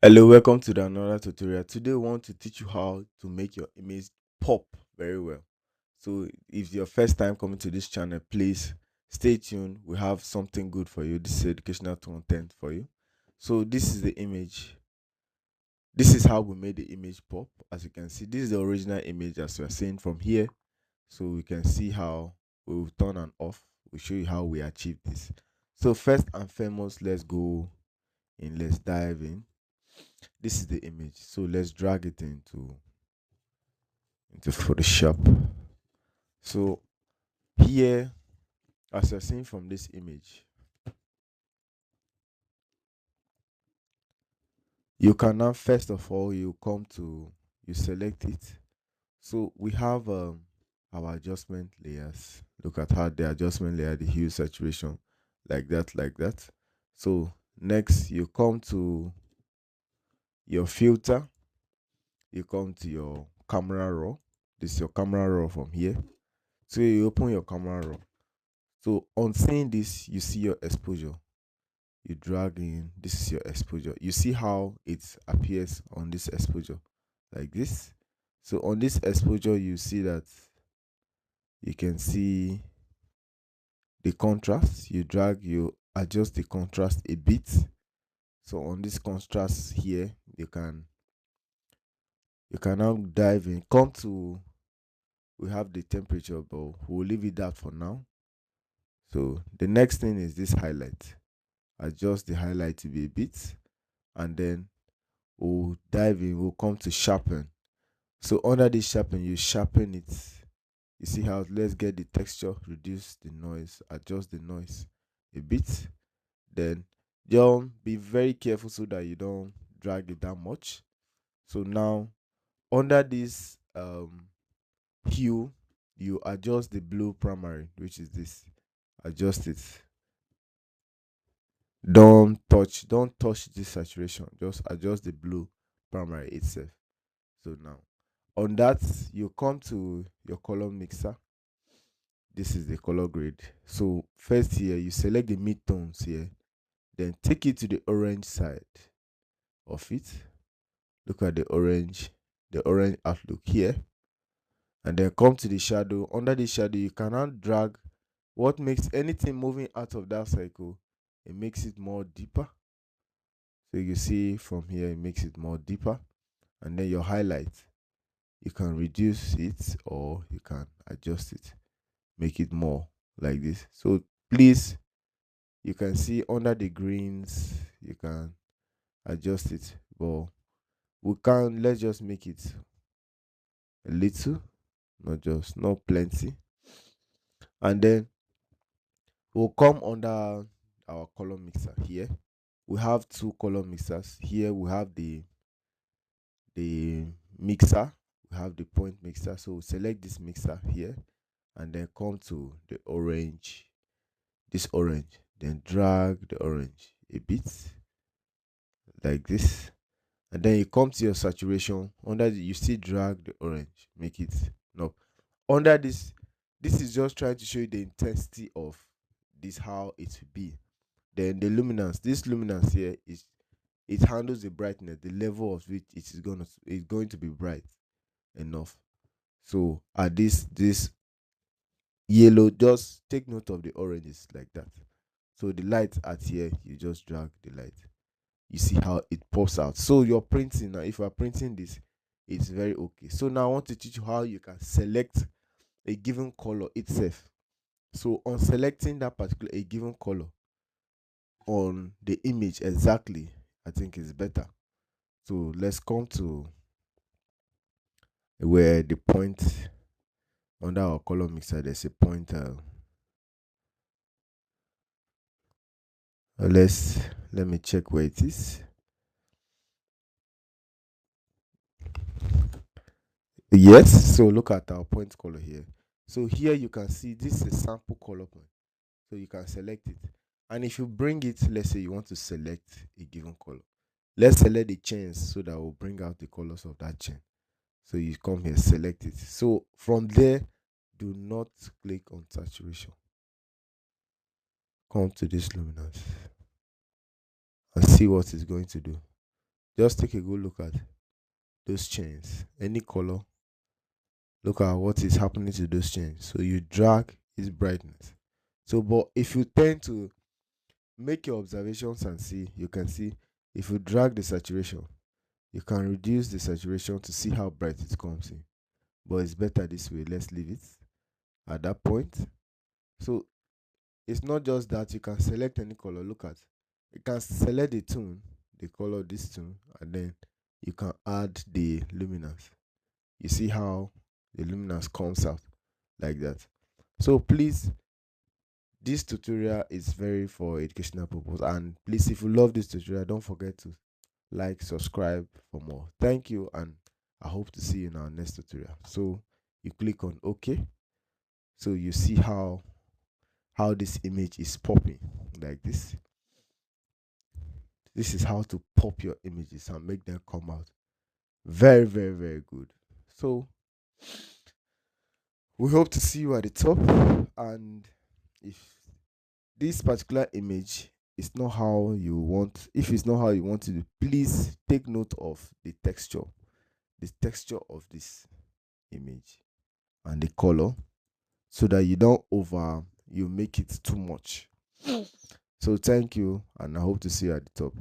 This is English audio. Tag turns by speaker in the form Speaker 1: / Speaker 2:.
Speaker 1: Hello, welcome to another tutorial. Today, we want to teach you how to make your image pop very well. So, if it's your first time coming to this channel, please stay tuned. We have something good for you. This is educational content for you. So, this is the image. This is how we made the image pop. As you can see, this is the original image as we are seeing from here. So, we can see how we will turn and off. We'll show you how we achieve this. So, first and foremost, let's go in. Let's dive in. This is the image, so let's drag it into Photoshop. So here, as you're seeing from this image, you can now first of all you select it. So we have our adjustment layers. Look at how the adjustment layer, the hue, saturation, like that. So next you come to your filter, you come to your camera raw. This is your camera raw from here. So you open your camera raw. So on seeing this, you see your exposure. You drag in, this is your exposure. You see how it appears on this exposure, like this. So on this exposure, you see that you can see the contrast. You drag, you adjust the contrast a bit. So on this contrast here, you can now dive in. Come to, we have the temperature, but we'll leave it that for now. So the next thing is this highlight. Adjust the highlight to be a bit, and then we'll dive in. We'll come to sharpen. So under this sharpen, you sharpen it. You see how, let's get the texture, reduce the noise, adjust the noise a bit. Then don't be very careful so that you don't drag it that much. So now under this hue, you adjust the blue primary, which is this. Adjust it. Don't touch this saturation. Just adjust the blue primary itself. So now on that, you come to your color mixer. This is the color grade. So first here, you select the midtones here, then take it to the orange side of it. Look at the orange outlook here, and then come to the shadow. Under the shadow, you cannot drag. What makes anything moving out of that cycle, it makes it more deeper. So you see from here, it makes it more deeper. And then your highlight, you can reduce it or you can adjust it, make it more like this. So please, you can see under the greens, you can adjust it, but we can, let's just make it a little, not plenty. And then we'll come under our color mixer here. We have two color mixers here. We have the mixer, we have the point mixer. So we'll select this mixer here, and then come to the orange, this orange, then drag the orange a bit like this. And then you come to your saturation. Under you still drag the orange, make it no. Under this is just trying to show you the intensity of this, how it will be. Then the luminance, this luminance here is, it handles the brightness, the level of which it's going to be bright enough. So at this yellow, just take note of the oranges like that. So the light at here, you just drag the light. You see how it pops out. So you're printing now. If you are printing this, it's very okay. So now I want to teach you how you can select a given color itself. So on selecting that particular a given color on the image exactly, I think is better. So let's come to where the point under our color mixer, there's a point. Let me check where it is. Yes, so look at our point color here. So here you can see this is a sample color point. So you can select it. And if you bring it, let's say you want to select a given color. Let's select the chains so that will bring out the colors of that chain. So you come here, select it. So from there, do not click on saturation. Come to this luminance and see what it's going to do. just take a good look at those chains, any color. Look at what is happening to those chains. So you drag its brightness. So, but if you tend to make your observations and see, you can see if you drag the saturation, you can reduce the saturation to see how bright it comes in. But it's better this way. Let's leave it at that point. So it's not just that you can select any color. Look at, you can select the tone, the color, this tone, and then you can add the luminance. You see how the luminance comes out like that. So please, this tutorial is very for educational purpose, and please, if you love this tutorial, don't forget to like, subscribe for more. Thank you, and I hope to see you in our next tutorial. So you click on OK. So you see how this image is popping like this. This is how to pop your images and make them come out very, very, very good. So we hope to see you at the top. And if this particular image is not how you want, if it's not how you want to do, please take note of the texture of this image and the color, so that you make it too much. So thank you, and I hope to see you at the top.